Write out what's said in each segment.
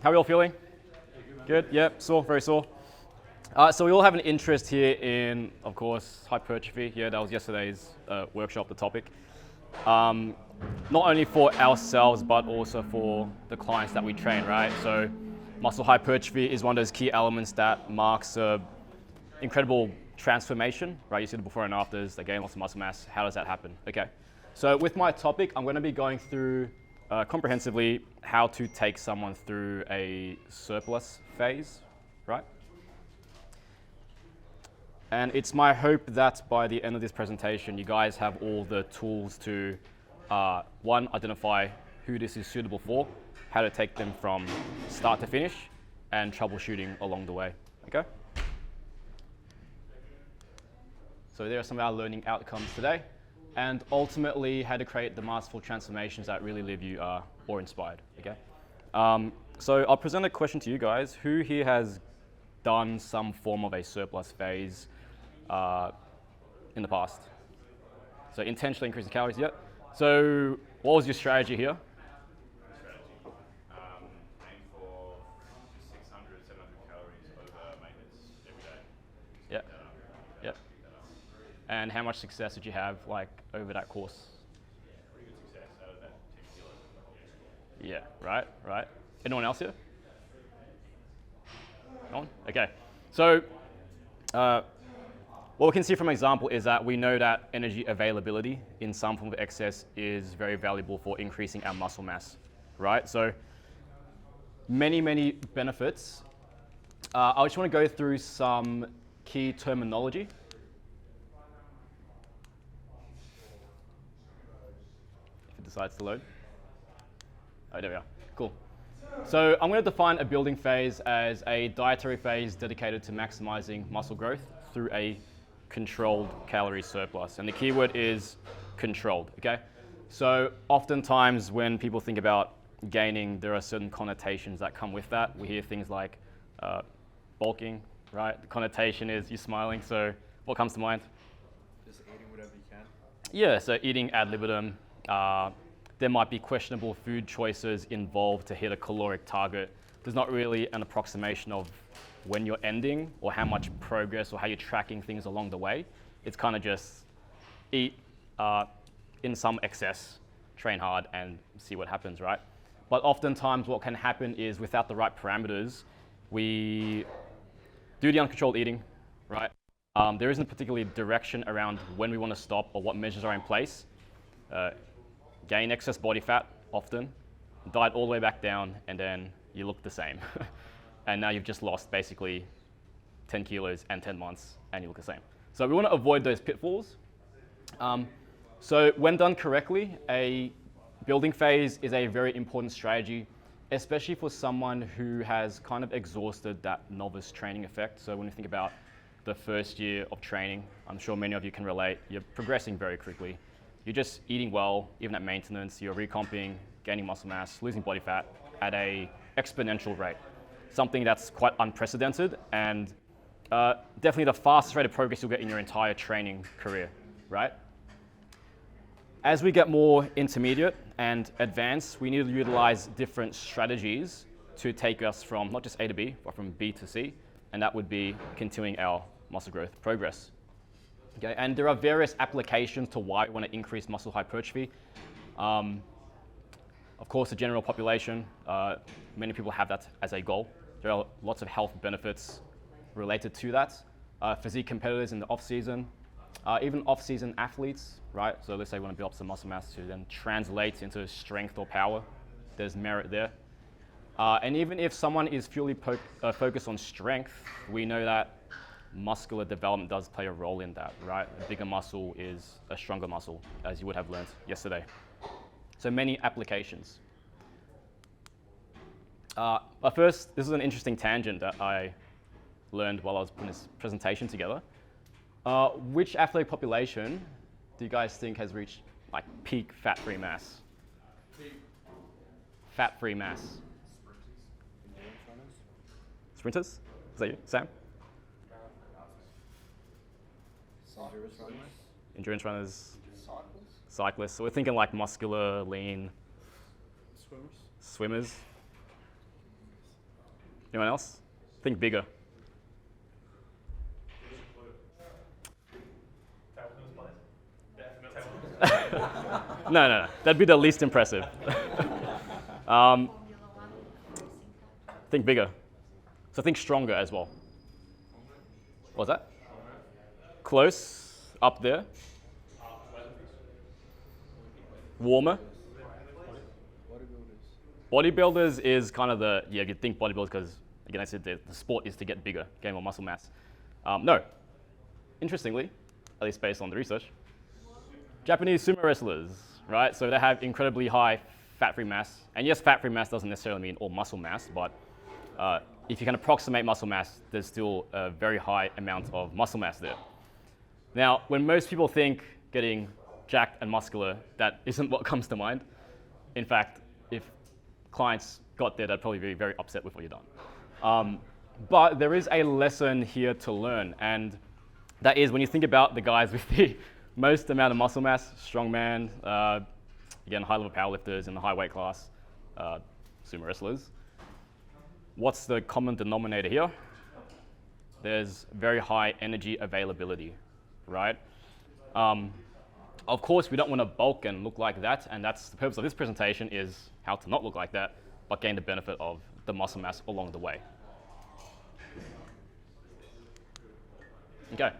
How are we all feeling? Good? Yep, sore, very sore. So we all have an interest here in, of course, hypertrophy. Yeah, that was yesterday's workshop, the topic. Not only for ourselves, but also for the clients that we train, right? So muscle hypertrophy is one of those key elements that marks a incredible transformation, right? You see the before and afters, they gain lots of muscle mass. How does that happen? Okay. So with my topic, I'm going to be going through comprehensively how to take someone through a surplus phase, right? And it's my hope that by the end of this presentation, you guys have all the tools to, one, identify who this is suitable for, how to take them from start to finish, and troubleshooting along the way, okay? So there are some of our learning outcomes today, and ultimately how to create the masterful transformations that really leave you awe-inspired, okay? So I'll present a question to you guys. Who here has done some form of a surplus phase in the past? So intentionally increasing calories, yep. So what was your strategy here? Aim for 600, 700 calories over maintenance every day. Yep. Yep. And how much success did you have like over that course? Pretty good success out of that 10 kilos. Yeah, right. Anyone else here? No one? Okay. So what we can see from an example is that we know that energy availability in some form of excess is very valuable for increasing our muscle mass, right? So many benefits. I just want to go through some key terminology. If it decides to load. Oh, there we are. Cool. So I'm going to define a building phase as a dietary phase dedicated to maximizing muscle growth through a controlled calorie surplus. And the keyword is controlled, okay? So oftentimes when people think about gaining, there are certain connotations that come with that. We hear things like bulking, right? The connotation is you smiling, so what comes to mind? Just eating whatever you can. Yeah, so eating ad libitum. There might be questionable food choices involved to hit a caloric target. There's not really an approximation of when you're ending or how much progress or how you're tracking things along the way. It's kind of just eat in some excess, train hard, and see what happens, right? But oftentimes what can happen is without the right parameters, we do the uncontrolled eating, right? There isn't particularly direction around when we want to stop or what measures are in place. Gain excess body fat often, diet all the way back down, and then you look the same. And now you've just lost basically 10 kilos and 10 months, and you look the same. So we want to avoid those pitfalls. So when done correctly, a building phase is a very important strategy, especially for someone who has kind of exhausted that novice training effect. So when you think about the first year of training, I'm sure many of you can relate, you're progressing very quickly. You're just eating well, even at maintenance, you're recomping, gaining muscle mass, losing body fat at a exponential rate. Something that's quite unprecedented and definitely the fastest rate of progress you'll get in your entire training career, right? As we get more intermediate and advanced, we need to utilize different strategies to take us from not just A to B, but from B to C, and that would be continuing our muscle growth progress. Okay, and there are various applications to why we want to increase muscle hypertrophy. Of course, the general population, many people have that as a goal. There are lots of health benefits related to that. Physique competitors in the off-season, even off-season athletes, right? So let's say we want to build up some muscle mass to then translate into strength or power. There's merit there. And even if someone is purely focused on strength, we know that muscular development does play a role in that, right? A bigger muscle is a stronger muscle, as you would have learned yesterday. So many applications. But first, this is an interesting tangent that I learned while I was putting this presentation together. Which athletic population do you guys think has reached like peak fat-free mass? Fat-free mass. Sprinters? Is that you, Sam? Endurance runners. Cyclists. So we're thinking like muscular, lean. Swimmers. Swimmers. Anyone else? Think bigger. No. That'd be the least impressive. Think bigger. So think stronger as well. What was that? Close, up there. Warmer. Bodybuilders is kind of the, you think bodybuilders because, again, I said the sport is to get bigger, gain more muscle mass. No. Interestingly, at least based on the research, Japanese sumo wrestlers, right? So they have incredibly high fat-free mass. And yes, fat-free mass doesn't necessarily mean all muscle mass, but if you can approximate muscle mass, there's still a very high amount of muscle mass there. Now, when most people think getting jacked and muscular, that isn't what comes to mind. In fact, if clients got there, they'd probably be very upset with what you've done. But there is a lesson here to learn, and that is when you think about the guys with the most amount of muscle mass, strongman, again, high-level powerlifters in the high weight class, sumo wrestlers. What's the common denominator here? There's very high energy availability, right? Of course, we don't want to bulk and look like that, and that's the purpose of this presentation is how to not look like that, but gain the benefit of the muscle mass along the way. Okay.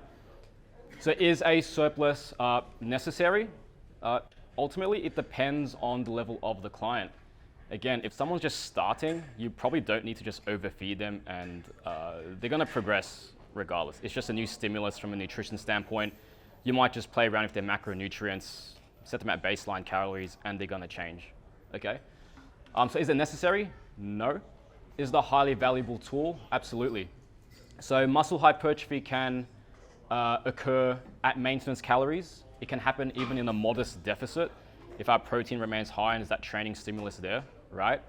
So is a surplus necessary? Ultimately, it depends on the level of the client. Again, if someone's just starting, you probably don't need to just overfeed them, and they're going to progress regardless. It's just a new stimulus from a nutrition standpoint. You might just play around with their macronutrients, set them at baseline calories, and they're going to change. Okay? So is it necessary? No. Is it a highly valuable tool? Absolutely. So muscle hypertrophy can occur at maintenance calories. It can happen even in a modest deficit if our protein remains high and there's that training stimulus there, right?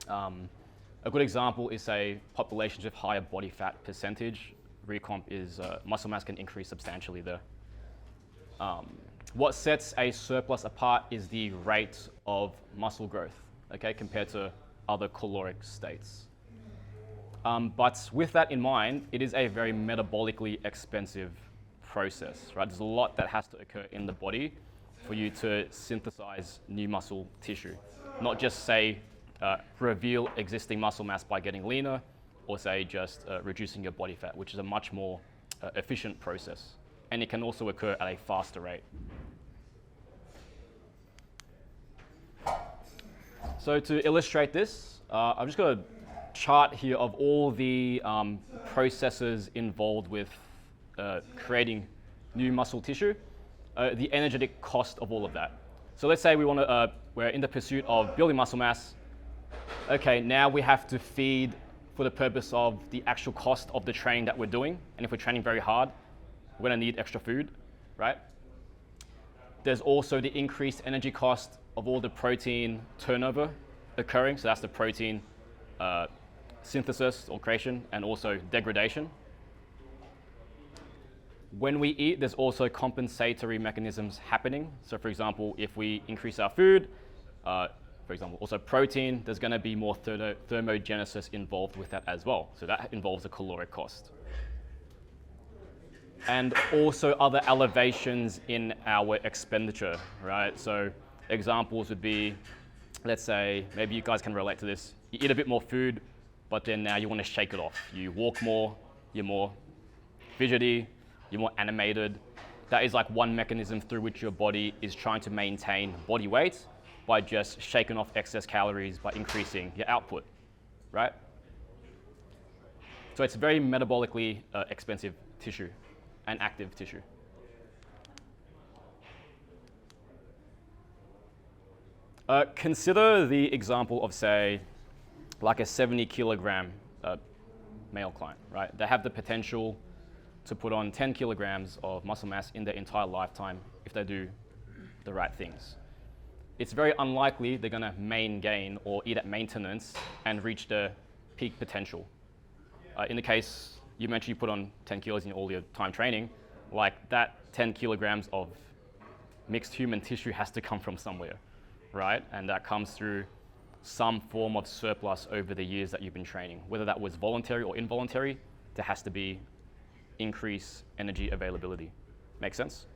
A good example is, say, populations with higher body fat percentage. Recomp is muscle mass can increase substantially there. What sets a surplus apart is the rate of muscle growth, okay, compared to other caloric states. But with that in mind, it is a very metabolically expensive process, right? There's a lot that has to occur in the body for you to synthesize new muscle tissue. Not just, say, reveal existing muscle mass by getting leaner, or say just reducing your body fat, which is a much more efficient process. And it can also occur at a faster rate. So to illustrate this, I've just got a chart here of all the processes involved with creating new muscle tissue, the energetic cost of all of that. So let's say we're in the pursuit of building muscle mass. Okay, now we have to feed for the purpose of the actual cost of the training that we're doing. And if we're training very hard, we're going to need extra food, right? There's also the increased energy cost of all the protein turnover occurring. So that's the protein synthesis or creation and also degradation. When we eat, there's also compensatory mechanisms happening. So for example, if we increase our food, for example, also protein, there's going to be more thermogenesis involved with that as well. So that involves a caloric cost. And also other elevations in our expenditure, right? So examples would be, let's say, maybe you guys can relate to this. You eat a bit more food, but then now you want to shake it off. You walk more, you're more fidgety, you're more animated. That is like one mechanism through which your body is trying to maintain body weight by just shaking off excess calories by increasing your output, right? So it's very metabolically expensive tissue and active tissue. Consider the example of, say, like a 70 kilogram male client, right? They have the potential to put on 10 kilograms of muscle mass in their entire lifetime if they do the right things. It's very unlikely they're gonna main gain or eat at maintenance and reach their peak potential. In the case you mentioned you put on 10 kilos in all your time training, like that 10 kilograms of mixed human tissue has to come from somewhere, right? And that comes through some form of surplus over the years that you've been training. Whether that was voluntary or involuntary, there has to be increased energy availability. Make sense?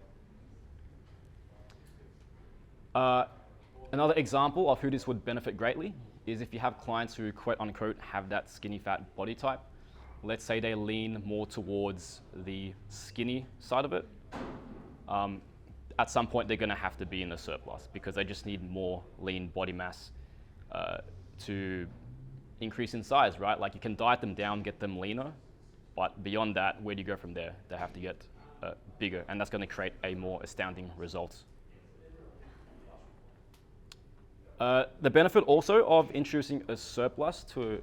Another example of who this would benefit greatly is if you have clients who quote unquote have that skinny fat body type. Let's say they lean more towards the skinny side of it. At some point they're going to have to be in a surplus because they just need more lean body mass to increase in size, right? Like you can diet them down, get them leaner, but beyond that, where do you go from there? They have to get bigger, and that's going to create a more astounding result. The benefit also of introducing a surplus to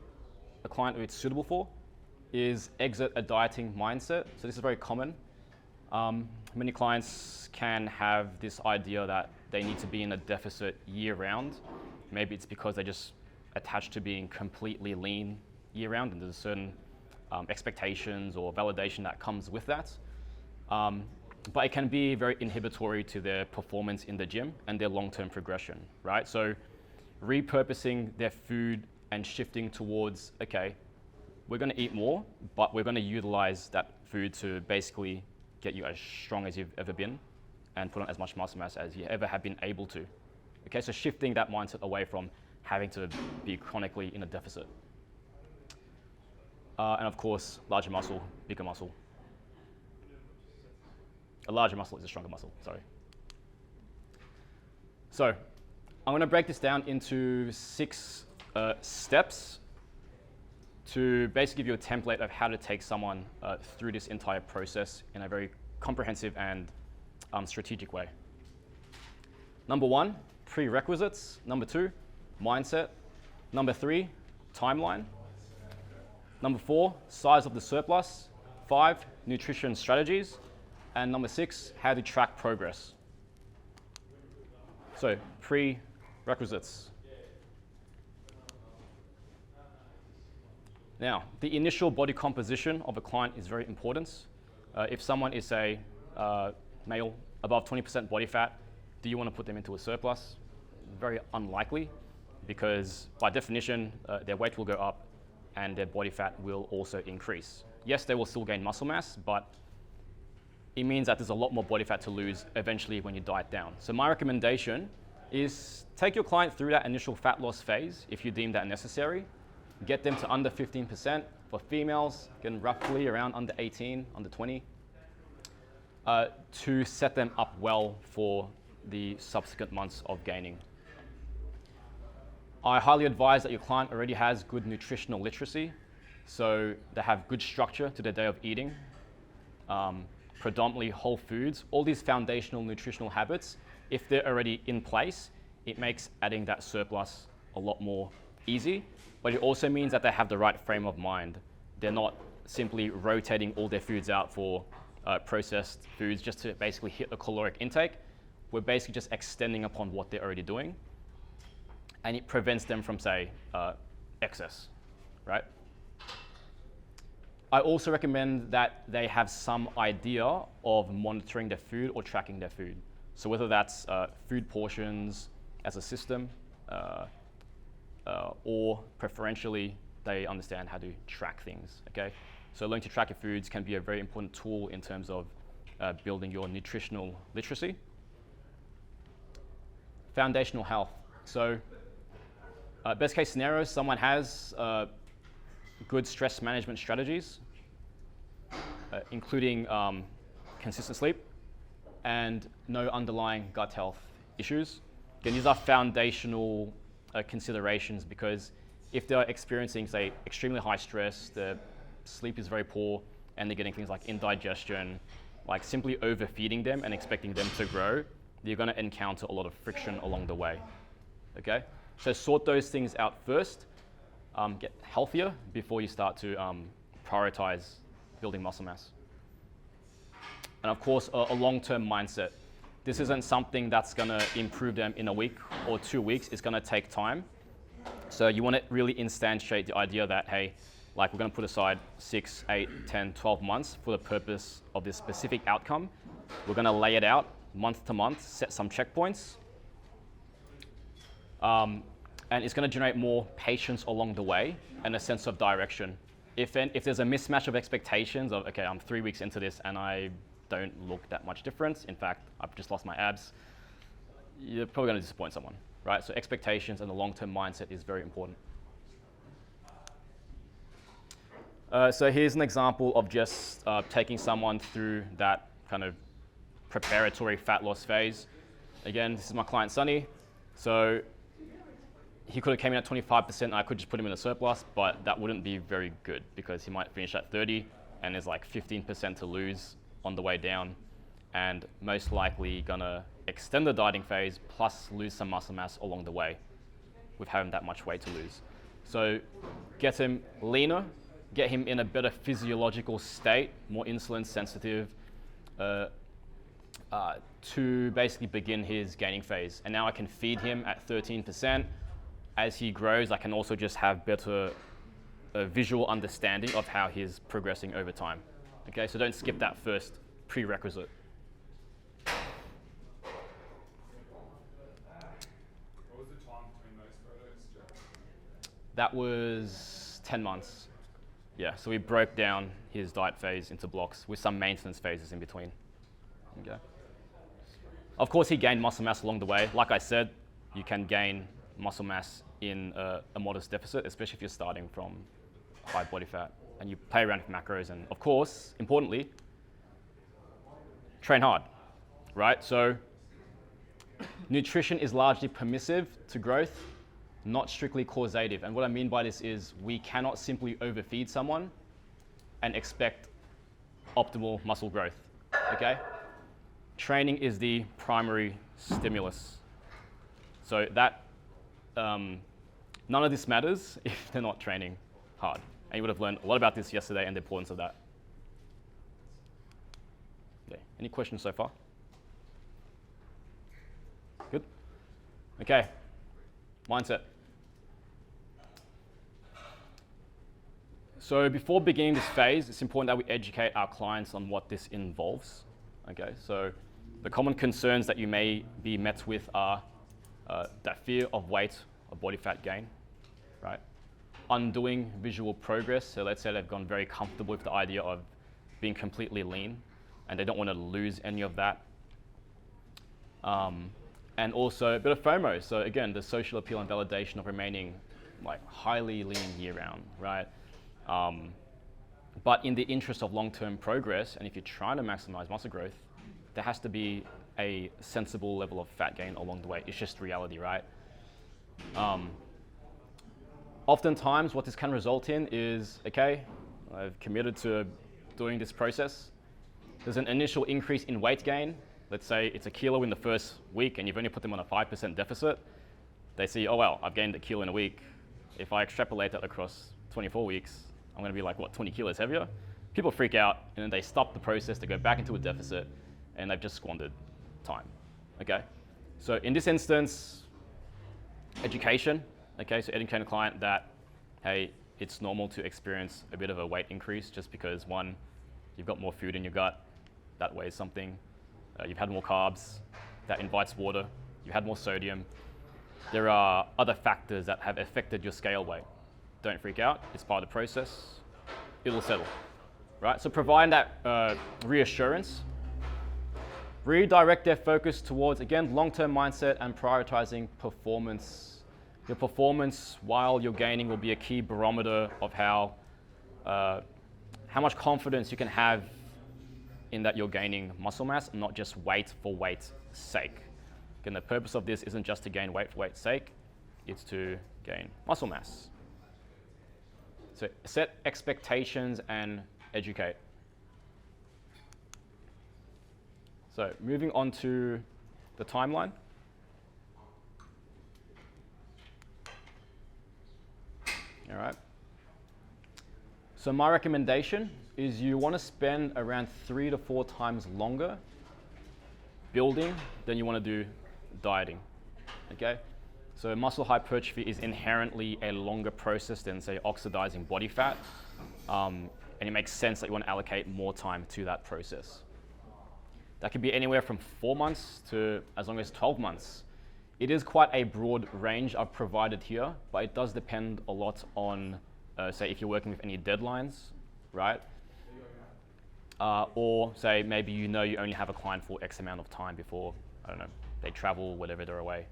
a client who it's suitable for is exit a dieting mindset. So this is very common. Many clients can have this idea that they need to be in a deficit year-round. Maybe it's because they're just attached to being completely lean year-round, and there's certain expectations or validation that comes with that. But it can be very inhibitory to their performance in the gym and their long-term progression, right? So repurposing their food and shifting towards, okay, we're going to eat more, but we're going to utilize that food to basically get you as strong as you've ever been and put on as much muscle mass as you ever have been able to. Okay, so shifting that mindset away from having to be chronically in a deficit. And of course, larger muscle, bigger muscle. A larger muscle is a stronger muscle, sorry. So I'm going to break this down into 6 steps to basically give you a template of how to take someone through this entire process in a very comprehensive and strategic way. Number 1, prerequisites. Number 2, mindset. Number 3, timeline. Number 4, size of the surplus. 5, nutrition strategies. And number 6, how to track progress. So, prerequisites. Now, the initial body composition of a client is very important. If someone is, say, male, above 20% body fat, do you want to put them into a surplus? Very unlikely, because by definition, their weight will go up and their body fat will also increase. Yes, they will still gain muscle mass, but it means that there's a lot more body fat to lose eventually when you diet down. So my recommendation is take your client through that initial fat loss phase if you deem that necessary. Get them to under 15%. For females, get roughly around under 18, under 20, to set them up well for the subsequent months of gaining. I highly advise that your client already has good nutritional literacy, so they have good structure to their day of eating. Predominantly whole foods, all these foundational nutritional habits, if they're already in place, it makes adding that surplus a lot more easy, but it also means that they have the right frame of mind. They're not simply rotating all their foods out for processed foods just to basically hit a caloric intake. We're basically just extending upon what they're already doing, and it prevents them from, say, excess, right? I also recommend that they have some idea of monitoring their food or tracking their food. So whether that's food portions as a system, or preferentially they understand how to track things, okay? So learning to track your foods can be a very important tool in terms of building your nutritional literacy. Foundational health. So best case scenario, someone has good stress management strategies, including consistent sleep and no underlying gut health issues. Again, these are foundational considerations, because if they're experiencing, say, extremely high stress, their sleep is very poor, and they're getting things like indigestion, like simply overfeeding them and expecting them to grow, you're going to encounter a lot of friction along the way, okay? So sort those things out first, get healthier before you start to prioritize building muscle mass. And of course, a long-term mindset. This isn't something that's going to improve them in a week or 2 weeks. It's going to take time. So you want to really instantiate the idea that, hey, like we're going to put aside 6, 8, 10, 12 months for the purpose of this specific outcome. We're going to lay it out month to month, set some checkpoints. And and it's going to generate more patience along the way and a sense of direction. If there's a mismatch of expectations of, okay, I'm 3 weeks into this and I don't look that much difference, in fact, I've just lost my abs, you're probably going to disappoint someone, right? So expectations and the long-term mindset is very important. So here's an example of just taking someone through that kind of preparatory fat loss phase. Again, this is my client, Sunny. So he could have came in at 25%, and I could just put him in a surplus, but that wouldn't be very good because he might finish at 30 and there's like 15% to lose on the way down, and most likely gonna extend the dieting phase plus lose some muscle mass along the way with having that much weight to lose. So get him leaner, get him in a better physiological state, more insulin sensitive, to basically begin his gaining phase. And now I can feed him at 13%. As he grows, I can also just have better visual understanding of how he's progressing over time. Okay, so don't skip that first prerequisite. What was the time between those photos, Jack? That was 10 months. Yeah, so we broke down his diet phase into blocks with some maintenance phases in between. Okay. Of course, he gained muscle mass along the way. Like I said, you can gain muscle mass in a modest deficit, especially if you're starting from high body fat and you play around with macros. And of course, importantly, train hard, right? So nutrition is largely permissive to growth, not strictly causative. And what I mean by this is we cannot simply overfeed someone and expect optimal muscle growth, okay? Training is the primary stimulus. So that, none of this matters if they're not training hard. And you would have learned a lot about this yesterday and the importance of that. Okay, any questions so far? Good? Okay, mindset. So before beginning this phase, it's important that we educate our clients on what this involves. Okay, so the common concerns that you may be met with are that fear of weight or body fat gain, right? Undoing visual progress. So let's say they've gone very comfortable with the idea of being completely lean and they don't want to lose any of that. And also a bit of FOMO. So again, the social appeal and validation of remaining like highly lean year round, right? But in the interest of long-term progress, and if you're trying to maximize muscle growth, there has to be a sensible level of fat gain along the way. It's just reality, right? Oftentimes what this can result in is, okay, I've committed to doing this process. There's an initial increase in weight gain. Let's say it's a kilo in the first week and you've only put them on a 5% deficit. They see, oh well, I've gained a kilo in a week. If I extrapolate that across 24 weeks, I'm gonna be like, what, 20 kilos heavier? People freak out and then they stop the process, they go back into a deficit and they've just squandered time, okay? So in this instance, education, okay? So educating a client that, hey, it's normal to experience a bit of a weight increase just because one, you've got more food in your gut, that weighs something. You've had more carbs, that invites water. You've had more sodium. There are other factors that have affected your scale weight. Don't freak out, it's part of the process. It'll settle, right? So provide that reassurance. Redirect their focus towards, again, long-term mindset and prioritizing performance. Your performance while you're gaining will be a key barometer of how much confidence you can have in that you're gaining muscle mass and not just weight for weight's sake. Again, the purpose of this isn't just to gain weight for weight's sake, it's to gain muscle mass. So set expectations and educate. So moving on to the timeline. All right. So my recommendation is you want to spend around 3 to 4 times longer building than you want to do dieting, okay? So muscle hypertrophy is inherently a longer process than, say, oxidizing body fat, and it makes sense that you want to allocate more time to that process. That could be anywhere from 4 months to as long as 12 months It is quite a broad range I've provided here, but it does depend a lot on, say, if you're working with any deadlines, right? Or say maybe you know you only have a client for X amount of time before, I don't know, they travel, whatever they're away.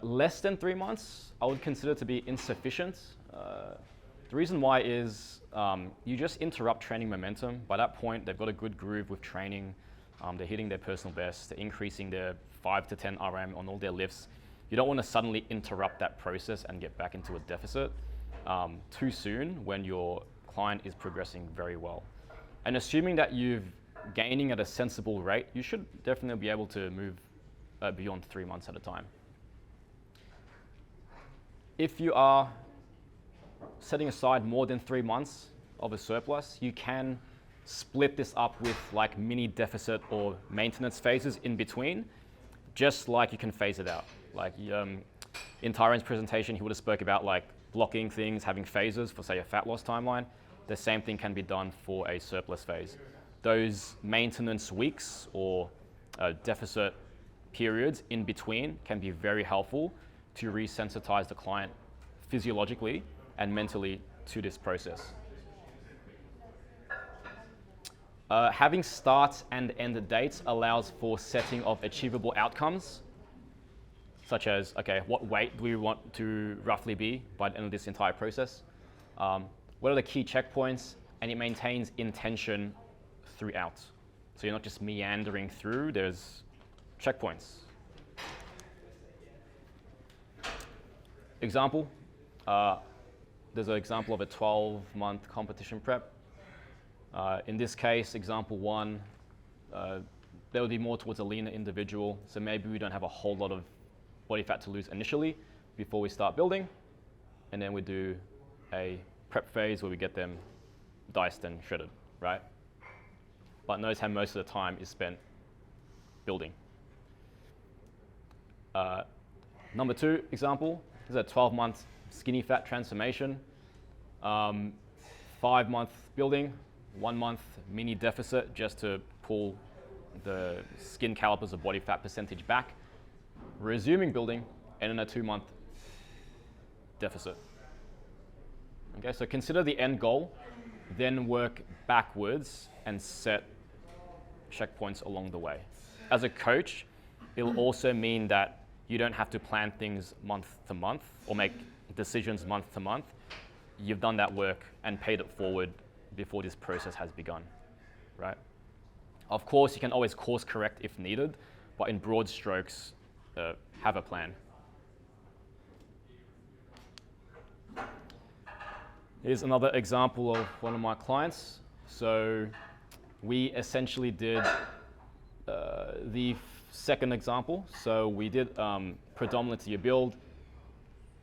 Less than 3 months, I would consider to be insufficient. The reason why is you just interrupt training momentum. By that point, they've got a good groove with training. They're hitting their personal best. They're increasing their 5 to 10 RM on all their lifts. You don't want to suddenly interrupt that process and get back into a deficit too soon when your client is progressing very well. And assuming that you're gaining at a sensible rate, you should definitely be able to move beyond 3 months at a time. If you are setting aside more than 3 months of a surplus, you can split this up with like mini deficit or maintenance phases in between, just like you can phase it out. Like in Tyrone's presentation, he would have spoke about like blocking things, having phases for say a fat loss timeline. The same thing can be done for a surplus phase. Those maintenance weeks or deficit periods in between can be very helpful to resensitize the client physiologically and mentally to this process. Having start and end dates allows for setting of achievable outcomes, such as, okay, what weight do we want to roughly be by the end of this entire process? What are the key checkpoints? And it maintains intention throughout. So you're not just meandering through, there's checkpoints. Example, there's an example of a 12-month competition prep. In this case, example 1, there would be more towards a leaner individual. So maybe we don't have a whole lot of body fat to lose initially before we start building. And then we do a prep phase where we get them diced and shredded, right? But notice how most of the time is spent building. Number 2 example is a 12-month skinny fat transformation. 5-month building, 1 month mini deficit just to pull the skin calipers of body fat percentage back, resuming building, and then a 2-month deficit. Okay, so consider the end goal, then work backwards and set checkpoints along the way. As a coach, it'll also mean that you don't have to plan things month to month or make decisions month to month. You've done that work and paid it forward before this process has begun, right? Of course, you can always course correct if needed, but in broad strokes, have a plan. Here's another example of one of my clients. So we essentially did the second example. So we did predominantly a build,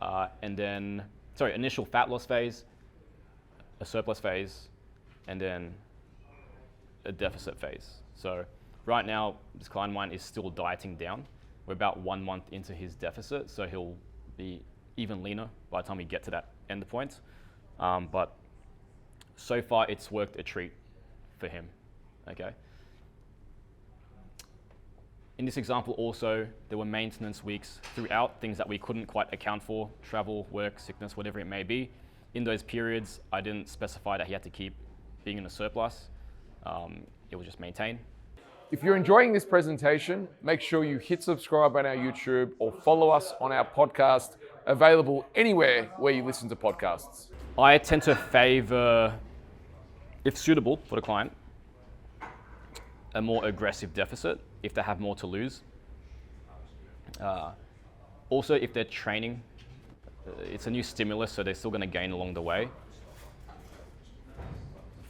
and then, initial fat loss phase, a surplus phase, and then a deficit phase. So right now, this client of mine is still dieting down. We're about 1 month into his deficit, so he'll be even leaner by the time we get to that end point. But so far, it's worked a treat for him, okay? In this example also, there were maintenance weeks throughout, things that we couldn't quite account for, travel, work, sickness, whatever it may be. In those periods, I didn't specify that he had to keep being in a surplus. It was just maintain. If you're enjoying this presentation, make sure you hit subscribe on our YouTube or follow us on our podcast, available anywhere where you listen to podcasts. I tend to favor, if suitable for the client, a more aggressive deficit if they have more to lose. Also, if they're training, it's a new stimulus, so they're still going to gain along the way.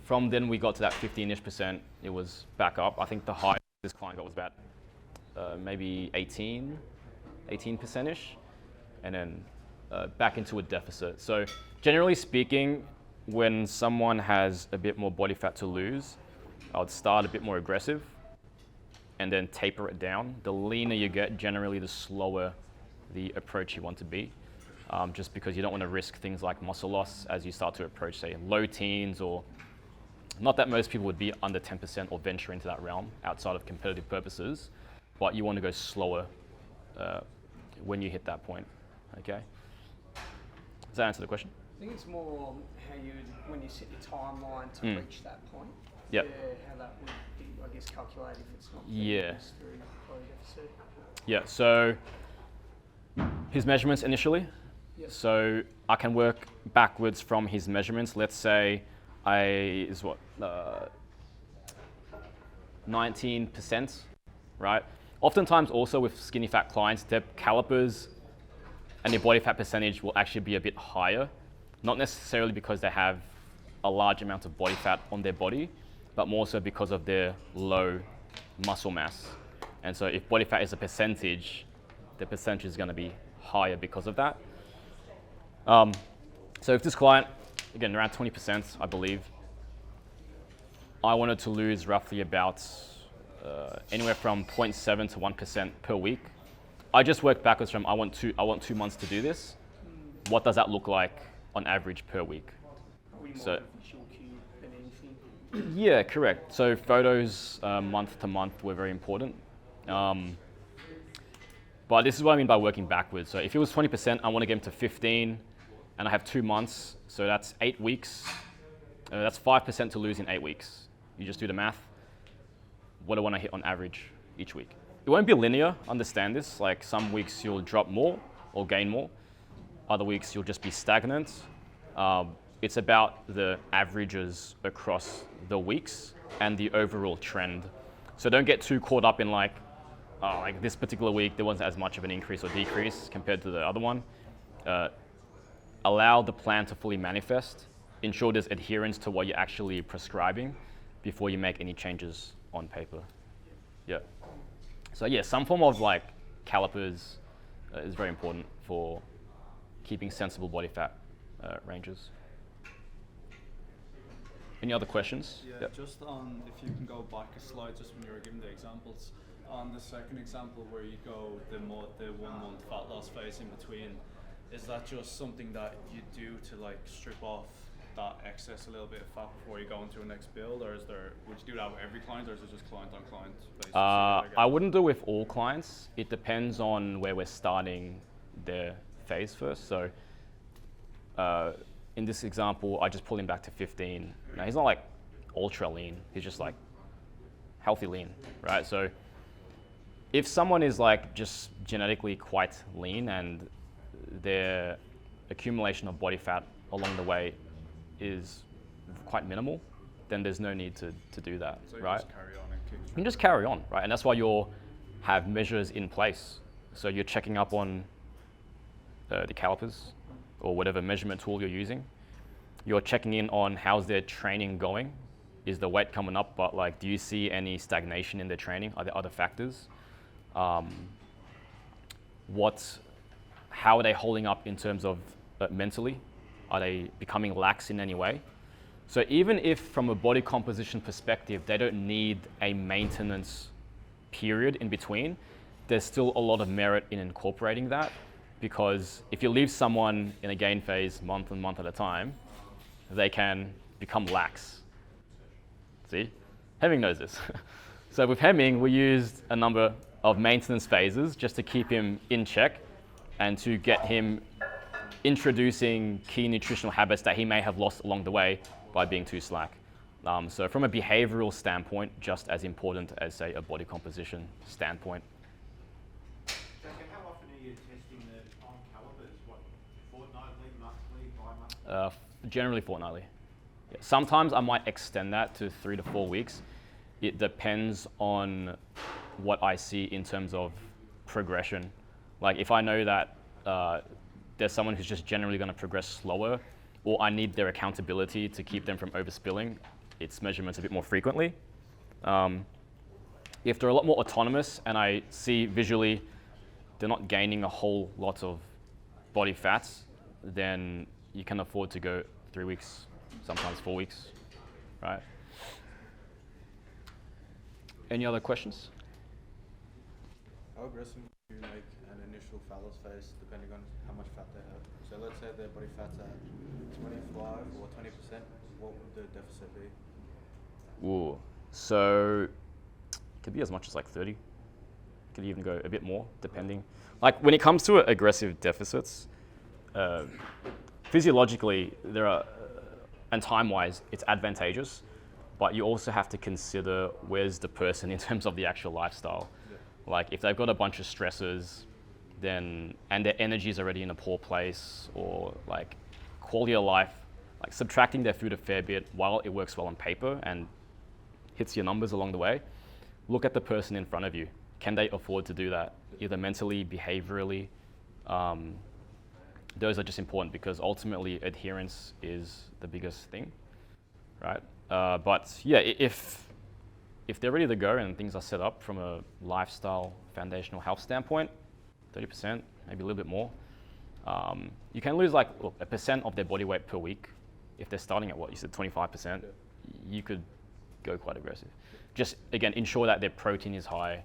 From then we got to that 15-ish%, it was back up. I think the high this client got was about maybe 18%-ish, and then back into a deficit. So generally speaking, when someone has a bit more body fat to lose, I would start a bit more aggressive and then taper it down. The leaner you get, generally the slower the approach you want to be, just because you don't want to risk things like muscle loss as you start to approach, say, low teens or Not that most people would be under 10% or venture into that realm outside of competitive purposes, but you want to go slower when you hit that point, okay? Does that answer the question? I think it's more how you, when you set your timeline to reach that point. Yep. Yeah, how that would be, I guess, calculated if it's not Yeah. through body deficit. Yeah, so his measurements initially. Yep. So I can work backwards from his measurements. Let's say 19%, right? Oftentimes also with skinny fat clients, their calipers and their body fat percentage will actually be a bit higher. Not necessarily because they have a large amount of body fat on their body, but more so because of their low muscle mass. And so if body fat is a percentage, the percentage is going to be higher because of that. So if this client, again, around 20%, I believe, I wanted to lose roughly about anywhere from 0.7 to 1% per week. I just worked backwards from I want 2 months to do this. What does that look like on average per week? Probably more So- visual cue than anything. Yeah, correct. So photos month to month were very important. But this is what I mean by working backwards. So if it was 20%, I want to get him to 15, and I have 2 months, so that's 8 weeks. That's 5% to lose in 8 weeks. You just do the math. What do I want to hit on average each week? It won't be linear, understand this. Like some weeks you'll drop more or gain more. Other weeks you'll just be stagnant. It's about the averages across the weeks and the overall trend. So don't get too caught up in like this particular week, there wasn't as much of an increase or decrease compared to the other one. Allow the plan to fully manifest. Ensure there's adherence to what you're actually prescribing before you make any changes on paper. Yeah. So yeah, some form of like calipers is very important for keeping sensible body fat ranges. Any other questions? Yeah, Yep. just on, if you can go back a slide just when you were giving the examples. On the second example where you go the 1 month fat loss phase in between, is that just something that you do to like strip off that excess a little bit of fat before you go into a next build, or would you do that with every client, or is it just client on client basis? I wouldn't do it with all clients. It depends on where we're starting their phase first. So in this example, I just pull him back to 15. Now he's not like ultra lean. He's just like healthy lean, right? So if someone is like just genetically quite lean and their accumulation of body fat along the way is quite minimal, then there's no need to do that, So you right? just carry on and keep. You can just carry on, right? And that's why you'll have measures in place. So you're checking up on the calipers or whatever measurement tool you're using. You're checking in on how's their training going. Is the weight coming up, but like, do you see any stagnation in their training? Are there other factors? How are they holding up in terms of mentally? Are they becoming lax in any way? So even if from a body composition perspective, they don't need a maintenance period in between, there's still a lot of merit in incorporating that, because if you leave someone in a gain phase month and month at a time, they can become lax. See? Hemming knows this. So with Hemming, we used a number of maintenance phases just to keep him in check and to get him introducing key nutritional habits that he may have lost along the way by being too slack. So from a behavioral standpoint, just as important as, say, a body composition standpoint. Jaka, how often are you testing the on calipers? What, fortnightly, monthly, bi-monthly? Generally fortnightly. Yeah. Sometimes I might extend that to 3 to 4 weeks. It depends on what I see in terms of progression. Like if I know that there's someone who's just generally going to progress slower, or I need their accountability to keep them from overspilling, it's measurements a bit more frequently. If they're a lot more autonomous and I see visually they're not gaining a whole lot of body fats, then you can afford to go 3 weeks, sometimes 4 weeks, right? Any other questions? How aggressive do you make an initial fat loss phase depending on how much fat they have? So let's say their body fat's at 25 or 20%, what would the deficit be Ooh. So it could be as much as like 30. Could even go a bit more, depending. Like when it comes to aggressive deficits, physiologically there are, and time-wise, it's advantageous, but you also have to consider where's the person in terms of the actual lifestyle. Yeah. Like if they've got a bunch of stressors, then and their energy is already in a poor place, or like quality of life, like subtracting their food a fair bit while it works well on paper and hits your numbers along the way, look at the person in front of you. Can they afford to do that? Either mentally, behaviorally. Those are just important because ultimately adherence is the biggest thing, right? But yeah, if they're ready to go and things are set up from a lifestyle, foundational health standpoint, 30%, maybe a little bit more. You can lose like 1% of their body weight per week. If they're starting at what you said, 25%, you could go quite aggressive. Just again, ensure that their protein is high,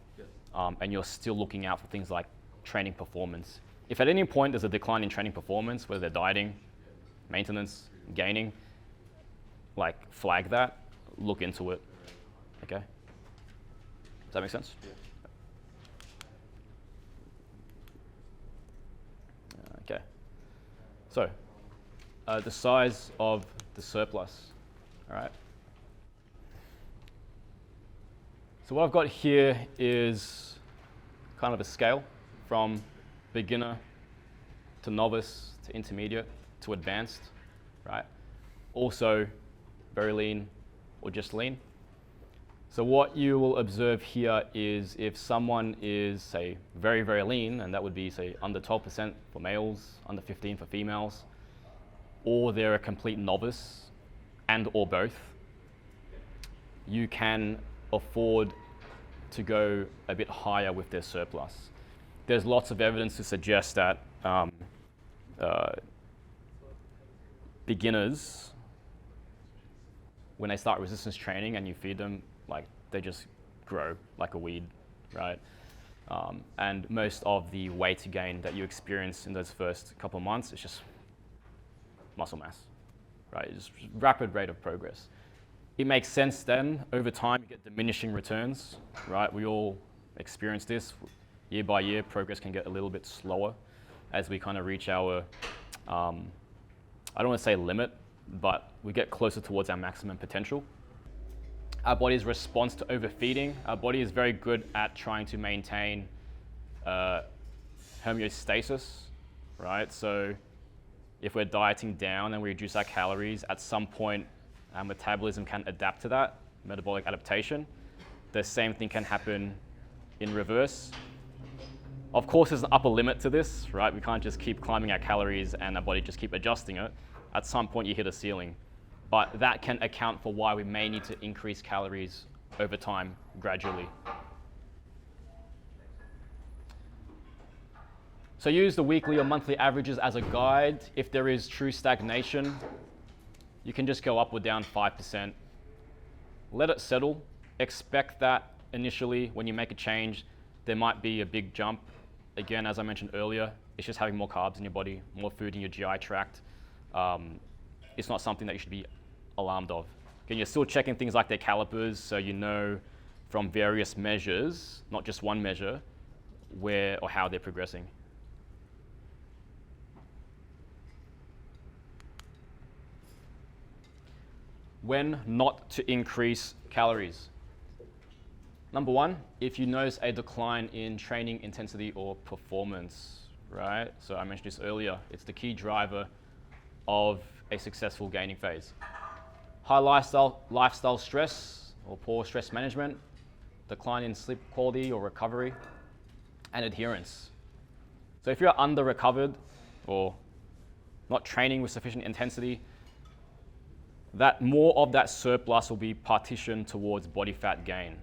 and you're still looking out for things like training performance. If at any point there's a decline in training performance, whether they're dieting, maintenance, gaining, like flag that, look into it. Okay? Does that make sense? Okay. So, the size of the surplus. All right. So what I've got here is kind of a scale from beginner to novice to intermediate to advanced, right? Also very lean or just lean. So what you will observe here is if someone is, say, very, very lean, and that would be, say, under 12% for males, under 15% for females, or they're a complete novice and or both, you can afford to go a bit higher with their surplus. There's lots of evidence to suggest that beginners, when they start resistance training and you feed them, like they just grow like a weed, right? And most of the weight gain that you experience in those first couple of months is just muscle mass, right? It's just rapid rate of progress. It makes sense then, over time, you get diminishing returns, right? We all experience this. Year by year, progress can get a little bit slower as we kind of reach our, I don't want to say limit, but we get closer towards our maximum potential. Our body's response to overfeeding, our body is very good at trying to maintain homeostasis, right? So if we're dieting down and we reduce our calories, at some point our metabolism can adapt to that, metabolic adaptation. The same thing can happen in reverse. Of course, there's an upper limit to this, right? We can't just keep climbing our calories and our body just keep adjusting it. At some point you hit a ceiling. But that can account for why we may need to increase calories over time, gradually. So use the weekly or monthly averages as a guide. If there is true stagnation, you can just go up or down 5%. Let it settle. Expect that initially when you make a change, there might be a big jump. Again, as I mentioned earlier, it's just having more carbs in your body, more food in your GI tract. It's not something that you should be alarmed of. Again, you're still checking things like their calipers, so you know from various measures, not just one measure, where or how they're progressing. When not to increase calories. Number one, if you notice a decline in training intensity or performance, right? So I mentioned this earlier, it's the key driver of a successful gaining phase. High lifestyle stress or poor stress management, decline in sleep quality or recovery, and adherence. So if you're under-recovered or not training with sufficient intensity, that more of that surplus will be partitioned towards body fat gain,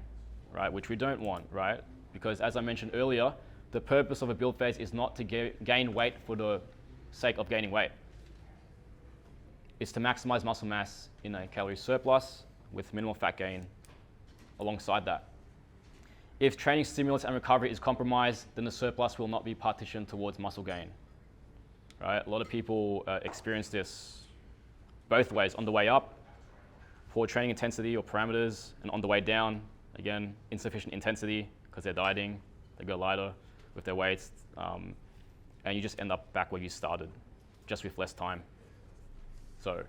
right? Which we don't want, right? Because as I mentioned earlier, the purpose of a build phase is not to gain weight for the sake of gaining weight. It's to maximize muscle mass in a calorie surplus with minimal fat gain alongside that. If training stimulus and recovery is compromised, then the surplus will not be partitioned towards muscle gain, right? A lot of people experience this both ways. On the way up, for training intensity or parameters, and on the way down, again, insufficient intensity because they're dieting, they go lighter with their weights, and you just end up back where you started, just with less time. So,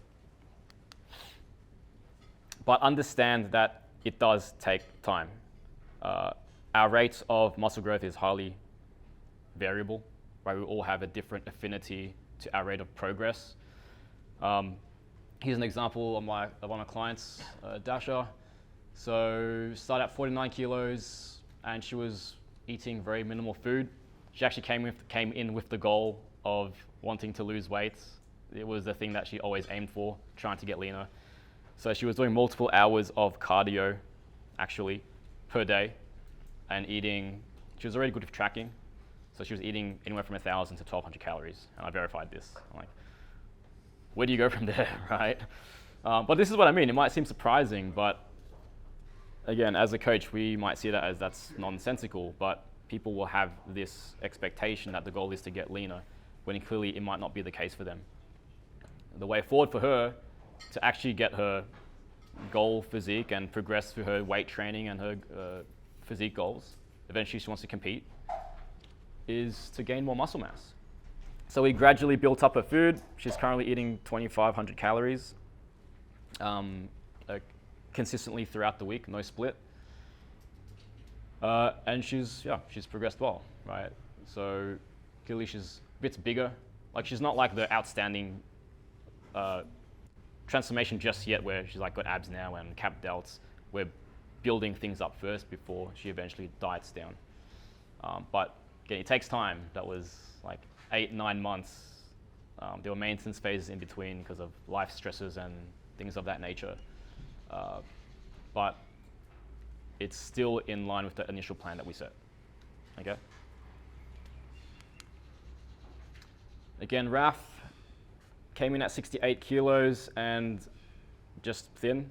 but understand that it does take time. Our rates of muscle growth is highly variable, right? We all have a different affinity to our rate of progress. Here's an example of one of my clients, Jaka. So started at 49 kilos, and she was eating very minimal food. She actually came in with the goal of wanting to lose weight. It was the thing that she always aimed for, trying to get leaner. So she was doing multiple hours of cardio, actually, per day, and eating. She was already good with tracking, so she was eating anywhere from 1,000 to 1,200 calories, and I verified this. I'm like, where do you go from there, right? But this is what I mean. It might seem surprising, but again, as a coach, we might see that as that's nonsensical, but people will have this expectation that the goal is to get leaner, when clearly it might not be the case for them. The way forward for her to actually get her goal physique and progress through her weight training and her physique goals, eventually she wants to compete, is to gain more muscle mass. So we gradually built up her food. She's currently eating 2,500 calories consistently throughout the week, no split. And she's progressed well, right? So clearly she's a bit bigger. Like, she's not like the outstanding transformation just yet where she's like got abs now and cap delts. We're building things up first before she eventually diets down. But again, it takes time. That was like 8-9 months. There were maintenance phases in between because of life stresses and things of that nature. But it's still in line with the initial plan that we set. Okay. Again, Raf came in at 68 kilos and just thin.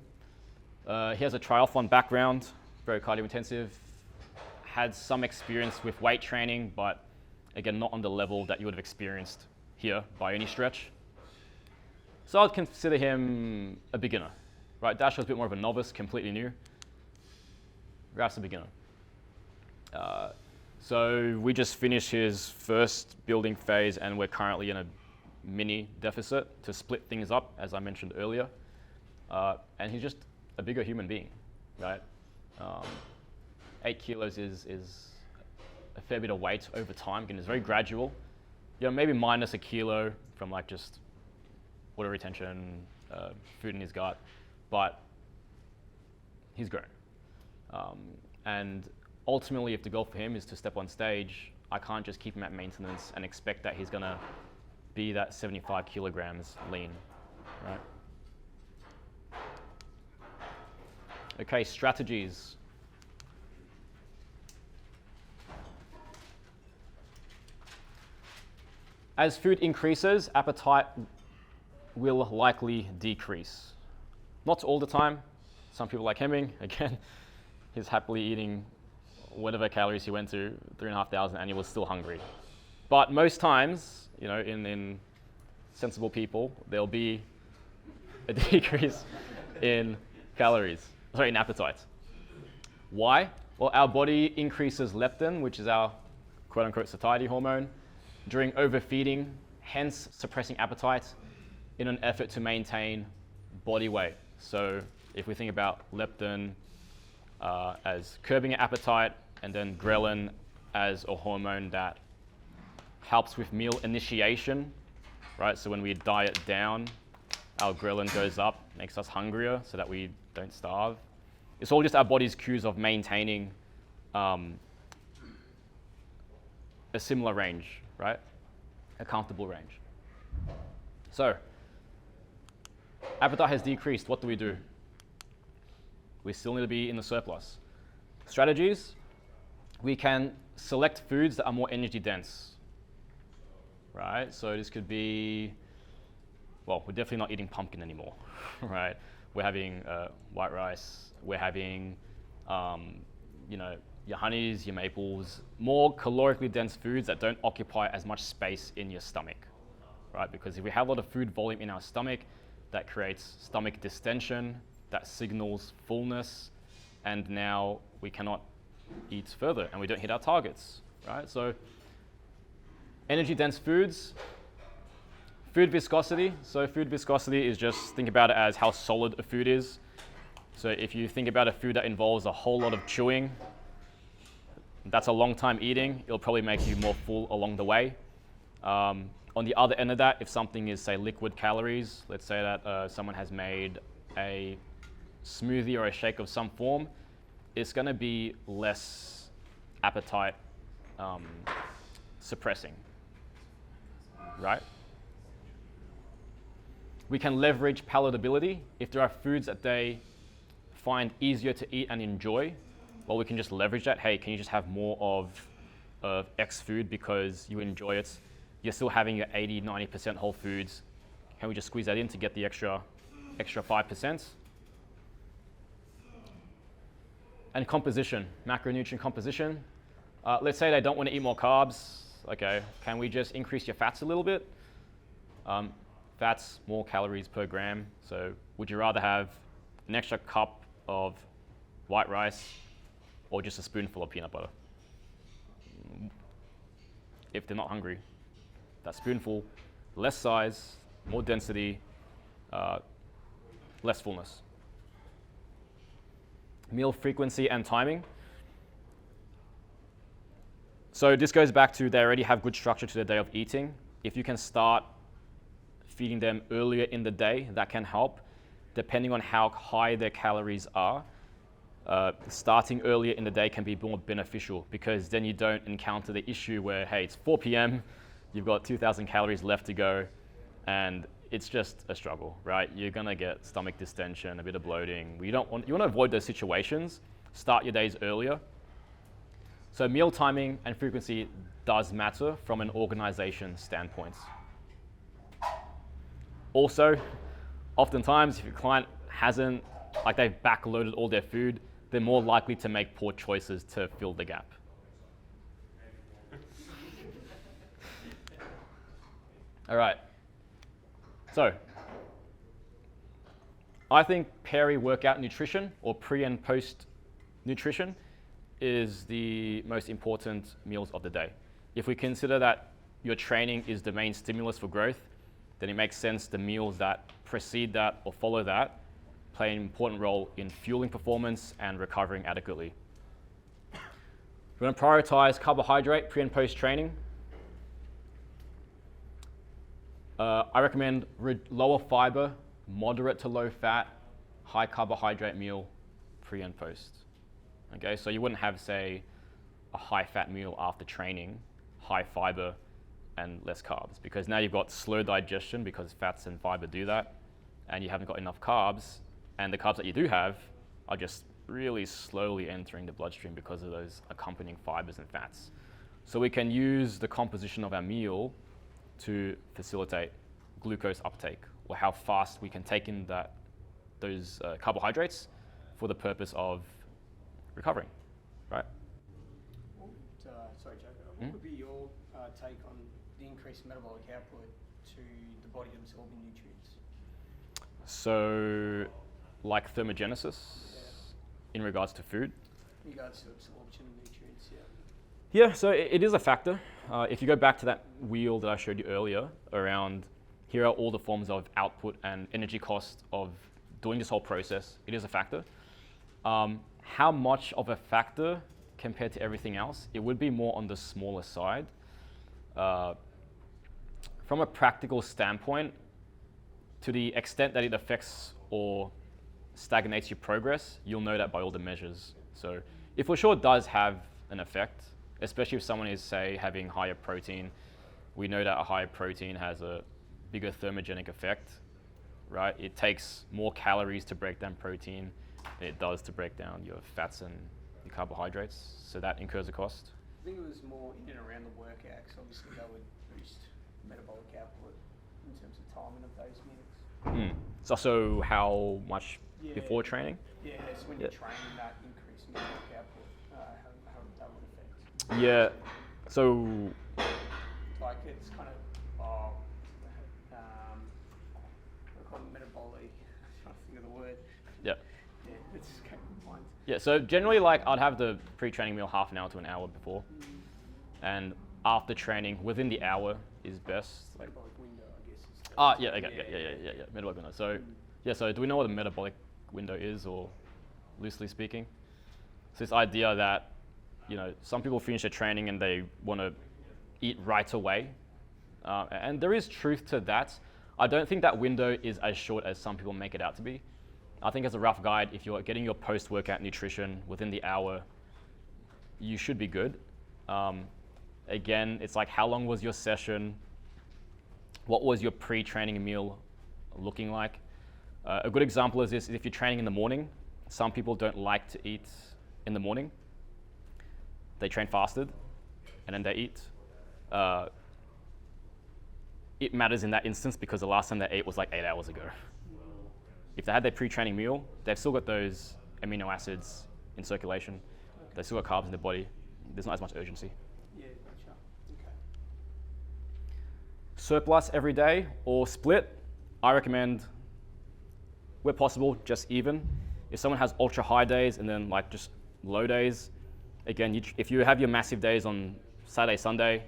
He has a triathlon background, very cardio intensive, had some experience with weight training, but again, not on the level that you would have experienced here by any stretch. So I'd consider him a beginner, right? Dash was a bit more of a novice, completely new. Raf's a beginner. So we just finished his first building phase, and we're currently in a mini deficit to split things up, as I mentioned earlier. And he's just a bigger human being, right? 8 kilos is a fair bit of weight over time. Again, it's very gradual. You know, maybe minus a kilo from like just water retention, food in his gut, but he's grown. And ultimately, if the goal for him is to step on stage, I can't just keep him at maintenance and expect that he's gonna be that 75 kilograms lean, right? Okay, strategies. As food increases, appetite will likely decrease. Not all the time. Some people like Hemming, again, he's happily eating whatever calories he went to, 3,500, and he was still hungry. But most times, you know, in sensible people, there'll be a decrease in in appetite. Why? Well, our body increases leptin, which is our quote-unquote satiety hormone, during overfeeding, hence suppressing appetite in an effort to maintain body weight. So if we think about leptin as curbing appetite, and then ghrelin as a hormone that helps with meal initiation, right? So when we diet down, our ghrelin goes up, makes us hungrier so that we don't starve. It's all just our body's cues of maintaining a similar range, right? A comfortable range. So, appetite has decreased. What do? We still need to be in the surplus. Strategies, we can select foods that are more energy dense, right? So this could be, well, we're definitely not eating pumpkin anymore, right? We're having white rice, we're having, you know, your honeys, your maples, more calorically dense foods that don't occupy as much space in your stomach, right? Because if we have a lot of food volume in our stomach, that creates stomach distension, that signals fullness, and now we cannot eat further and we don't hit our targets, right? So energy dense foods, food viscosity. So food viscosity is just, think about it as how solid a food is. So if you think about a food that involves a whole lot of chewing, that's a long time eating. It'll probably make you more full along the way. On the other end of that, if something is, say, liquid calories, let's say that someone has made a smoothie or a shake of some form, it's going to be less appetite suppressing, right? We can leverage palatability. If there are foods that they find easier to eat and enjoy, well, we can just leverage that. Hey, can you just have more of X food because you enjoy it? You're still having your 80, 90% whole foods. Can we just squeeze that in to get the extra 5%? And composition, macronutrient composition. Let's say they don't want to eat more carbs. Okay, can we just increase your fats a little bit? Fats, more calories per gram. So would you rather have an extra cup of white rice or just a spoonful of peanut butter? If they're not hungry, that spoonful, less size, more density, less fullness. Meal frequency and timing. So this goes back to they already have good structure to their day of eating. If you can start feeding them earlier in the day, that can help. Depending on how high their calories are, starting earlier in the day can be more beneficial, because then you don't encounter the issue where, hey, it's 4 p.m., you've got 2,000 calories left to go, and it's just a struggle, right? You're gonna get stomach distension, a bit of bloating. You want to avoid those situations. Start your days earlier. So meal timing and frequency does matter from an organization standpoint. Also, oftentimes if your client hasn't, like they've backloaded all their food, they're more likely to make poor choices to fill the gap. All right. So, I think peri-workout nutrition, or pre and post nutrition, is the most important meals of the day. If we consider that your training is the main stimulus for growth, then it makes sense the meals that precede that or follow that play an important role in fueling performance and recovering adequately. We're going to prioritize carbohydrate pre and post training. I recommend lower fiber, moderate to low fat, high carbohydrate meal pre and post. Okay, so you wouldn't have, say, a high fat meal after training, high fiber and less carbs, because now you've got slow digestion because fats and fiber do that, and you haven't got enough carbs, and the carbs that you do have are just really slowly entering the bloodstream because of those accompanying fibers and fats. So we can use the composition of our meal to facilitate glucose uptake, or how fast we can take in those carbohydrates for the purpose of recovering, right? Sorry, Jaka. What would be your take on the increased metabolic output to the body absorbing nutrients? So, like thermogenesis in regards to food? In regards to absorption of nutrients, yeah. Yeah, so it is a factor. If you go back to that wheel that I showed you earlier around, here are all the forms of output and energy cost of doing this whole process, it is a factor. How much of a factor compared to everything else? It would be more on the smaller side. From a practical standpoint, to the extent that it affects or stagnates your progress, you'll know that by all the measures. So it for sure does have an effect, especially if someone is, say, having higher protein. We know that a higher protein has a bigger thermogenic effect, right? It takes more calories to break down protein than it does to break down your fats and your carbohydrates, so that incurs a cost. I think it was more in and around the workout, because obviously that would boost metabolic output in terms of timing of those meals. It's also how much before training? Yeah, so when you're training, that increased metabolic output, how that would affect. Yeah, so Like it's kind of, I call it metabolic, I'm trying to think of the word. yeah. Yeah, so generally, like, I'd have the pre-training meal half an hour to an hour before, and after training, within the hour is best. Like, Metabolic window, I guess. Is yeah, okay, yeah, metabolic window. So, yeah, so do we know what a metabolic window is, or loosely speaking? So this idea that, you know, some people finish their training and they want to eat right away, and there is truth to that. I don't think that window is as short as some people make it out to be. I think as a rough guide, if you're getting your post-workout nutrition within the hour, you should be good. Again, it's like, how long was your session? What was your pre-training meal looking like? A good example is this: if you're training in the morning, some people don't like to eat in the morning. They train fasted, and then they eat. It matters in that instance because the last time they ate was like 8 hours ago. If they had their pre-training meal, they've still got those amino acids in circulation. They've still got carbs in their body. There's not as much urgency. Yeah, gotcha. Okay. Surplus every day or split, I recommend, where possible, just even. If someone has ultra high days and then like just low days, again, if you have your massive days on Saturday, Sunday,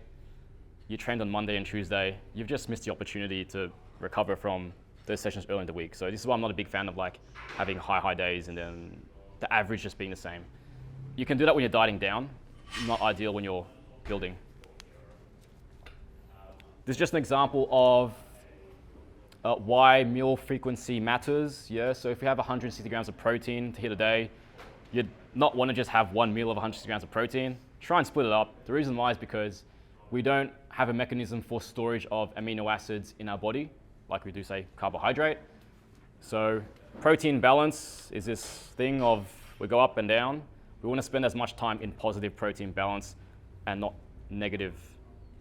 you trained on Monday and Tuesday, you've just missed the opportunity to recover from those sessions early in the week. So this is why I'm not a big fan of like having high days and then the average just being the same. You can do that when you're dieting down, not ideal when you're building. This is just an example of why meal frequency matters. Yeah, so if you have 160 grams of protein to hit a day, you'd not want to just have one meal of 160 grams of protein. Try and split it up. The reason why is because we don't have a mechanism for storage of amino acids in our body, like we do, say, carbohydrate. So protein balance is this thing of we go up and down. We want to spend as much time in positive protein balance and not negative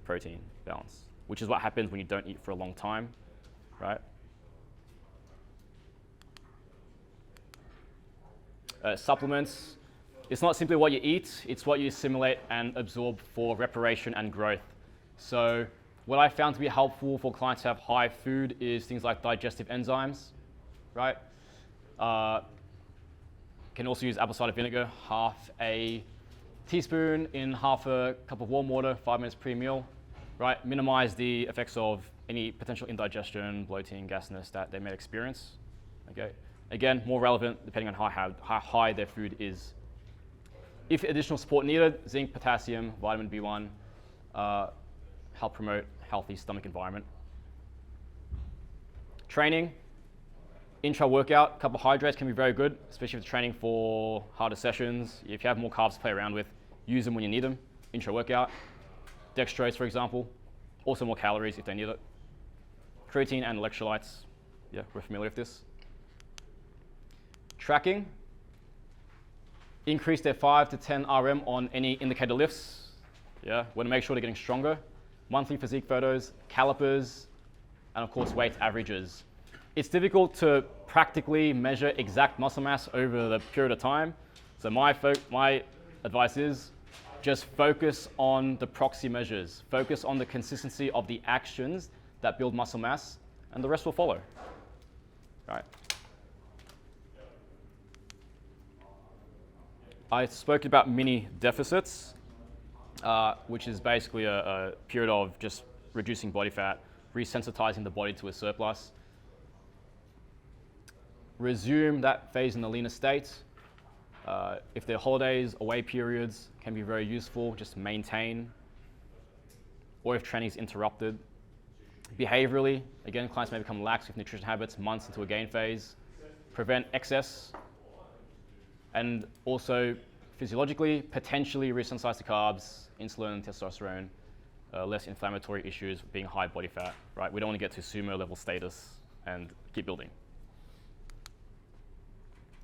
protein balance, which is what happens when you don't eat for a long time, right? Supplements, it's not simply what you eat, it's what you assimilate and absorb for reparation and growth. So what I found to be helpful for clients who have high food is things like digestive enzymes, right? Can also use apple cider vinegar, half a teaspoon in half a cup of warm water, 5 minutes pre-meal, right? Minimize the effects of any potential indigestion, bloating, gasness that they may experience, okay? Again, more relevant depending on how high their food is. If additional support needed, zinc, potassium, vitamin B1, help promote healthy stomach environment. Training, intra-workout, carbohydrates can be very good, especially if you're training for harder sessions. If you have more carbs to play around with, use them when you need them, intra-workout. Dextrose, for example, also more calories if they need it. Protein and electrolytes, yeah, we're familiar with this. Tracking, increase their 5 to 10 RM on any indicator lifts. Yeah, want to make sure they're getting stronger. Monthly physique photos, calipers, and of course weight averages. It's difficult to practically measure exact muscle mass over the period of time. So my advice is just focus on the proxy measures. Focus on the consistency of the actions that build muscle mass, and the rest will follow. Right. I spoke about mini deficits, which is basically a period of just reducing body fat, resensitizing the body to a surplus. Resume that phase in the leaner state. If they're holidays, away periods can be very useful, just maintain. Or if training is interrupted. Behaviorally, again, clients may become lax with nutrition habits months into a gain phase. Prevent excess. And also, physiologically, potentially resensitize to carbs, insulin, testosterone, less inflammatory issues, being high body fat, right? We don't want to get to sumo level status and keep building.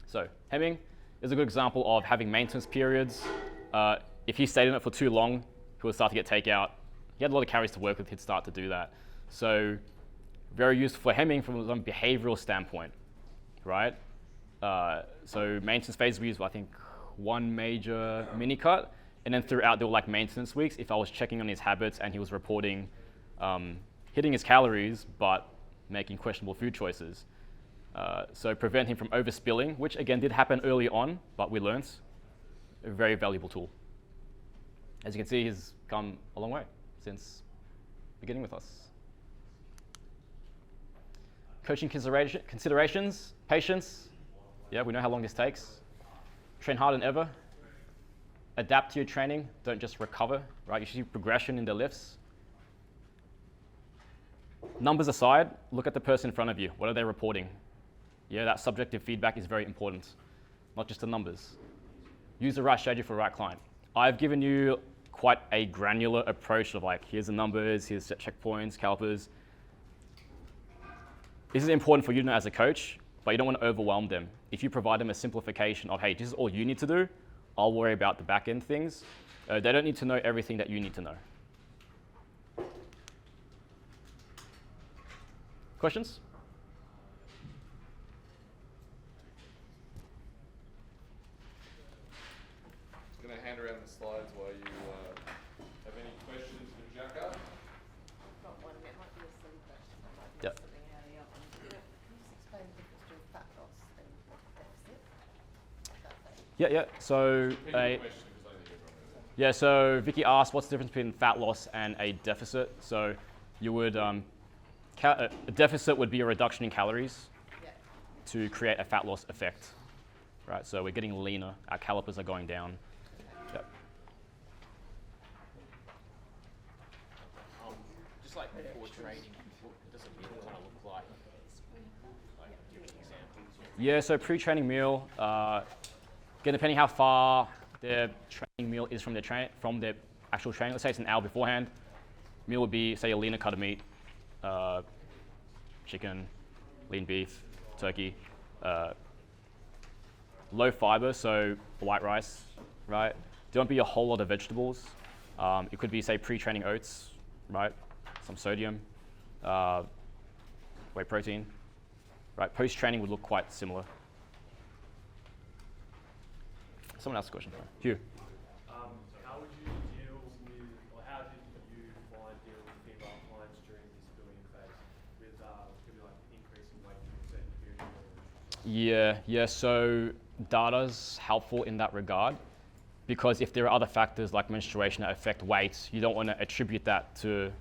So, hemming is a good example of having maintenance periods. If he stayed in it for too long, he would start to get takeout. He had a lot of calories to work with, he'd start to do that. So, very useful for hemming from a behavioral standpoint, right? So maintenance phase, we use, I think, one major mini cut, and then throughout there were like maintenance weeks. If I was checking on his habits and he was reporting hitting his calories but making questionable food choices, So prevent him from overspilling, which again did happen early on, but we learned. A very valuable tool. As you can see, he's come a long way since beginning with us. Coaching considerations, patience. Yeah, we know how long this takes. Train harder than ever. Adapt to your training, don't just recover, right? You should see progression in the lifts. Numbers aside, look at the person in front of you. What are they reporting? Yeah, that subjective feedback is very important, not just the numbers. Use the right strategy for the right client. I've given you quite a granular approach of like, here's the numbers, here's set checkpoints, calipers. This is important for you to know as a coach, but you don't want to overwhelm them. If you provide them a simplification of, hey, this is all you need to do, I'll worry about the back end things. They don't need to know everything that you need to know. Questions? I'm going to hand around the slides while you have any questions for Jaka. I've got one. It might be a silly question. It might be Yep. something early on. Can you just explain the difference between fat loss and deficit? Yeah. So so Vicky asked, what's the difference between fat loss and a deficit? So you would, a deficit would be a reduction in calories to create a fat loss effect, right? So we're getting leaner, our calipers are going down. Yep. Just like before training, what does a meal kind of look like? Like, give an example. Yeah, so pre-training meal, again, depending how far their training meal is from their actual training. Let's say it's an hour beforehand. Meal would be, say, a leaner cut of meat, chicken, lean beef, turkey, low fiber, so white rice, right? Don't be a whole lot of vegetables. It could be, say, pre-training oats, right? Some sodium, whey protein, right? Post-training would look quite similar. Someone asked a question. Hugh. How would you deal with, or how did you find dealing with female clients during this building phase with maybe like increasing weight during a certain period? Yeah. So data's helpful in that regard, because if there are other factors like menstruation that affect weight, you don't want to attribute that to,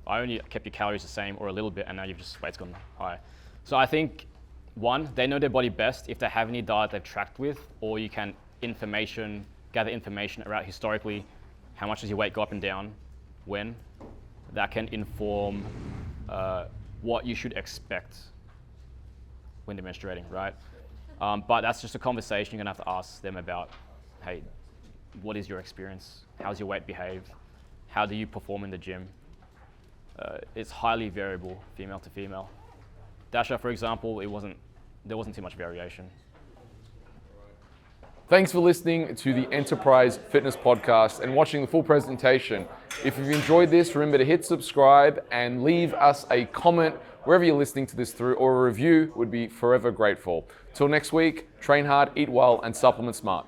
I only kept your calories the same or a little bit, and now you've just weight's gone high. So I think, one, they know their body best if they have any data they've tracked with, or you can gather information around historically, how much does your weight go up and down, when. That can inform what you should expect when they're menstruating, right? But that's just a conversation you're gonna have to ask them about, hey, what is your experience? How's your weight behave? How do you perform in the gym? It's highly variable, female to female. Dasha, for example, there wasn't too much variation. Thanks for listening to the Enterprise Fitness Podcast and watching the full presentation. If you've enjoyed this, remember to hit subscribe and leave us a comment wherever you're listening to this through, or a review would be forever grateful. Till next week, train hard, eat well, and supplement smart.